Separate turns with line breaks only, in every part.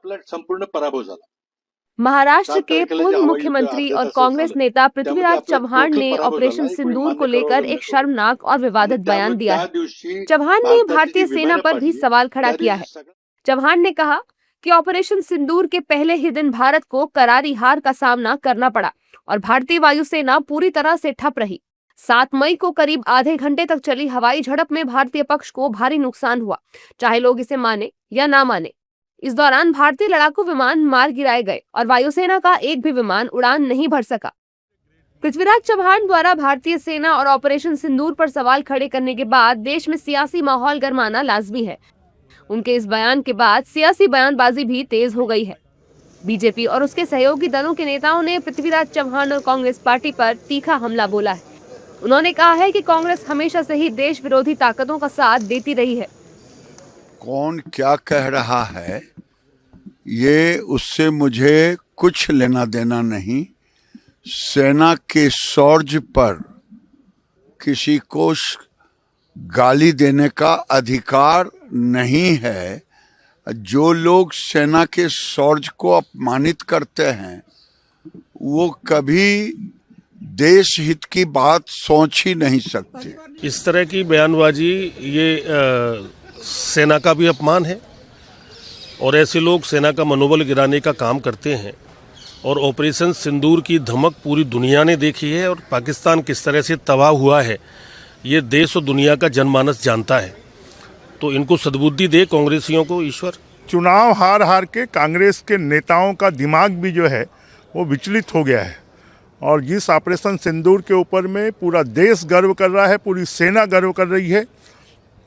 आपला संपूर्ण पराभव झाला।
महाराष्ट्र के पूर्व मुख्यमंत्री और कांग्रेस नेता पृथ्वीराज चव्हाण ने ऑपरेशन सिंदूर को लेकर एक शर्मनाक और विवादित बयान दिया है। चव्हाण ने भारतीय सेना पर भी सवाल खड़ा किया है। चव्हाण ने कहा कि ऑपरेशन सिंदूर के पहले ही दिन भारत को करारी हार का सामना करना पड़ा और भारतीय वायुसेना पूरी तरह से ठप रही। 7 मई को करीब आधे घंटे तक चली हवाई झड़प में भारतीय पक्ष को भारी नुकसान हुआ, चाहे लोग इसे माने या ना माने। इस दौरान भारतीय लड़ाकू विमान मार गिराए गए और वायुसेना का एक भी विमान उड़ान नहीं भर सका। पृथ्वीराज चव्हाण द्वारा भारतीय सेना और ऑपरेशन सिंदूर पर सवाल खड़े करने के बाद देश में सियासी माहौल गरमाना लाजमी है। उनके इस बयान के बाद सियासी बयानबाजी भी तेज हो गई है। बीजेपी और उसके सहयोगी दलों के नेताओं ने पृथ्वीराज चव्हाण और कांग्रेस पार्टी पर तीखा हमला बोला है। उन्होंने कहा है कि कांग्रेस हमेशा से ही देश विरोधी ताकतों का साथ देती रही है।
कौन क्या कह रहा है ये उससे मुझे कुछ लेना देना नहीं। सेना के शौर्य पर किसी को गाली देने का अधिकार नहीं है। जो लोग सेना के शौर्य को अपमानित करते हैं वो कभी देश हित की बात सोच ही नहीं सकते।
इस तरह की बयानबाजी ये सेना का भी अपमान है और ऐसे लोग सेना का मनोबल गिराने का काम करते हैं। और ऑपरेशन सिंदूर की धमक पूरी दुनिया ने देखी है और पाकिस्तान किस तरह से तबाह हुआ है ये देश और दुनिया का जनमानस जानता है। तो इनको सद्बुद्धि दे कांग्रेसियों को ईश्वर।
चुनाव हार के कांग्रेस के नेताओं का दिमाग भी जो है वो विचलित हो गया है और जिस ऑपरेशन सिंदूर के ऊपर में पूरा देश गर्व कर रहा है, पूरी सेना गर्व कर रही है,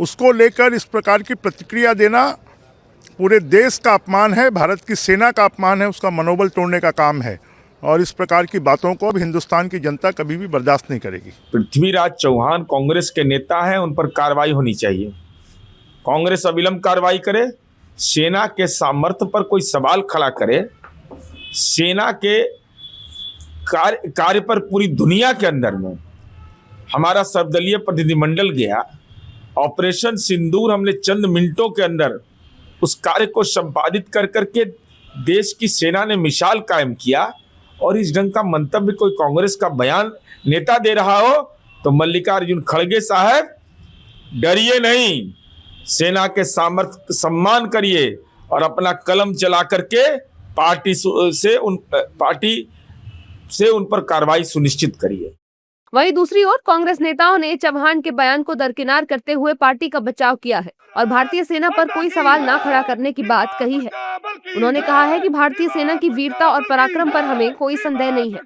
उसको लेकर इस प्रकार की प्रतिक्रिया देना पूरे देश का अपमान है, भारत की सेना का अपमान है, उसका मनोबल तोड़ने का काम है और इस प्रकार की बातों को अब हिंदुस्तान की जनता कभी भी बर्दाश्त नहीं करेगी।
पृथ्वीराज चव्हाण कांग्रेस के नेता हैं, उन पर कार्रवाई होनी चाहिए। कांग्रेस अविलंब कार्रवाई करे, सेना के सामर्थ्य पर कोई सवाल खड़ा करे, सेना के कार्य पर पूरी दुनिया के अंदर में हमारा सर्वदलीय प्रतिनिधिमंडल गया। ऑपरेशन सिंदूर हमने चंद मिनटों के अंदर उस कार्य को संपादित कर करके देश की सेना ने मिसाल कायम किया और इस ढंग का मंतव्य कोई कांग्रेस का बयान नेता दे रहा हो तो मल्लिकार्जुन खड़गे साहब डरिए नहीं, सेना के सामर्थ्य सम्मान करिए और अपना कलम चला करके पार्टी से उन पर कार्रवाई सुनिश्चित करिए।
वहीं दूसरी ओर कांग्रेस नेताओं ने चव्हाण के बयान को दरकिनार करते हुए पार्टी का बचाव किया है और भारतीय सेना पर कोई सवाल ना खड़ा करने की बात कही है। उन्होंने कहा है कि भारतीय सेना की वीरता और पराक्रम पर हमें कोई संदेह नहीं है।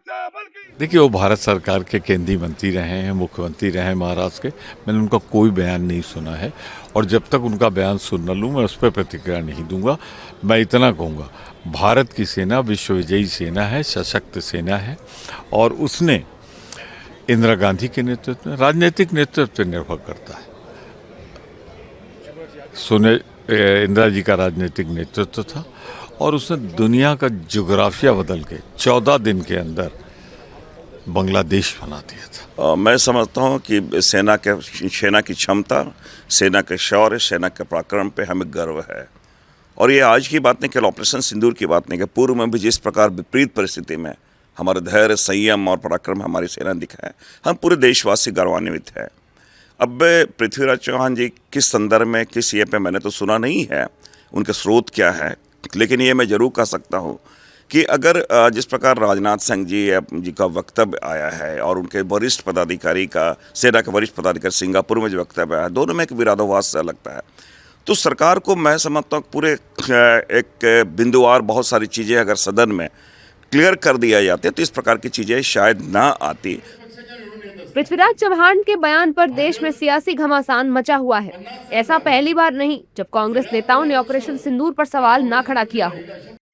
देखिए, वो भारत सरकार के केंद्रीय मंत्री रहे हैं, मुख्यमंत्री रहे हैं महाराष्ट्र के। मैंने उनका कोई बयान नहीं सुना है और जब तक उनका बयान सुन न लूँ मैं उस पर प्रतिक्रिया नहीं दूंगा। मैं इतना कहूँगा, भारत की सेना विश्व विजयी सेना है, सशक्त सेना है और उसने इंदिरा गांधी के नेतृत्व में राजनीतिक नेतृत्व पर निर्भर करता है। इंदिरा जी का राजनीतिक नेतृत्व था और उसने दुनिया का जोग्राफिया बदल के 14 दिन के अंदर बांग्लादेश बना दिया था।
मैं समझता हूँ कि सेना की क्षमता, सेना के शौर्य, सेना के पराक्रम पे हमें गर्व है और ये आज की बात नहीं, केवल ऑपरेशन सिंदूर की बात नहीं कि पूर्व में भी जिस प्रकार विपरीत परिस्थिति में हमारे धैर्य, संयम और पराक्रम हमारी सेना दिखा है, हम पूरे देशवासी गौरवान्वित है। अब पृथ्वीराज चव्हाण जी किस संदर्भ में, किस ये पे मैंने तो सुना नहीं है, उनके स्रोत क्या है, लेकिन ये मैं जरूर कह सकता हूँ कि अगर जिस प्रकार राजनाथ सिंह जी का वक्तव्य आया है और उनके वरिष्ठ पदाधिकारी का, सेना के वरिष्ठ पदाधिकारी सिंगापुर में जो वक्तव्य आया है, दोनों में एक विरोधाभास सा लगता है। तो सरकार को मैं समझता हूँ पूरे एक बिंदुवार बहुत सारी चीज़ें अगर सदन में क्लियर कर दिया जाते तो इस प्रकार की चीजें शायद ना आती।
पृथ्वीराज चव्हाण के बयान पर देश में सियासी घमासान मचा हुआ है। ऐसा पहली बार नहीं जब कांग्रेस नेताओं ने ऑपरेशन सिंदूर पर सवाल ना खड़ा किया हो।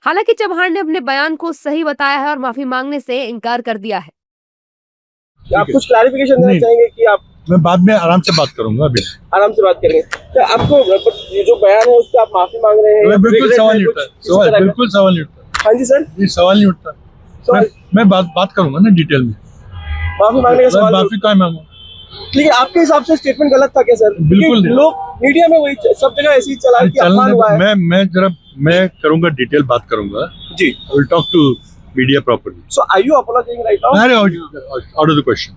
हालांकि चव्हाण ने अपने बयान को सही बताया है और माफी मांगने से इनकार कर दिया है।
आप कुछ क्लैरिफिकेशन देना चाहेंगे कि आप?
मैं बाद में आराम से बात करूंगा, अभी आराम
से बात करेंगे। तो आपको ये जो बयान है उस पर आप माफी मांग रहे हैं?
बिल्कुल सवाल नहीं उठता, बिल्कुल सवाल नहीं उठता।
हाँ जी सर,
ये सवाल नहीं उठता। मैं बात करूंगा ना डिटेल में।
माफी मांगने का सवाल,
माफी का मांगू।
लेकिन आपके हिसाब से स्टेटमेंट गलत था क्या सर?
बिल्कुल
क्योंकि लोग मीडिया में वही सब जगह ऐसी चला कि अपमान हुआ है।
मैं करूंगा, डिटेल बात करूंगा
जी।
I will talk to media properly.
So are you apologizing right now?
Out of the question.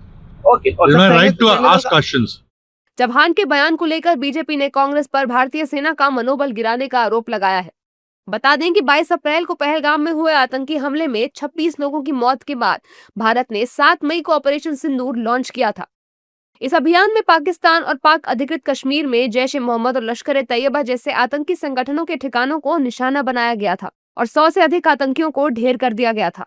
Okay.
It's my right to ask questions.
Chavan के बयान को लेकर बीजेपी ने कांग्रेस पर भारतीय सेना का मनोबल गिराने का आरोप लगाया है। बता दें कि 22 अप्रैल को पहलगाम में हुए आतंकी हमले में 26 लोगों की मौत के बाद भारत ने 7 मई को ऑपरेशन सिंदूर लॉन्च किया था। इस अभियान में पाकिस्तान और पाक अधिकृत कश्मीर में जैश ए मोहम्मद और लश्कर-ए-तैयबा जैसे आतंकी संगठनों के ठिकानों को निशाना बनाया गया था और 100 से अधिक आतंकियों को ढेर कर दिया गया था।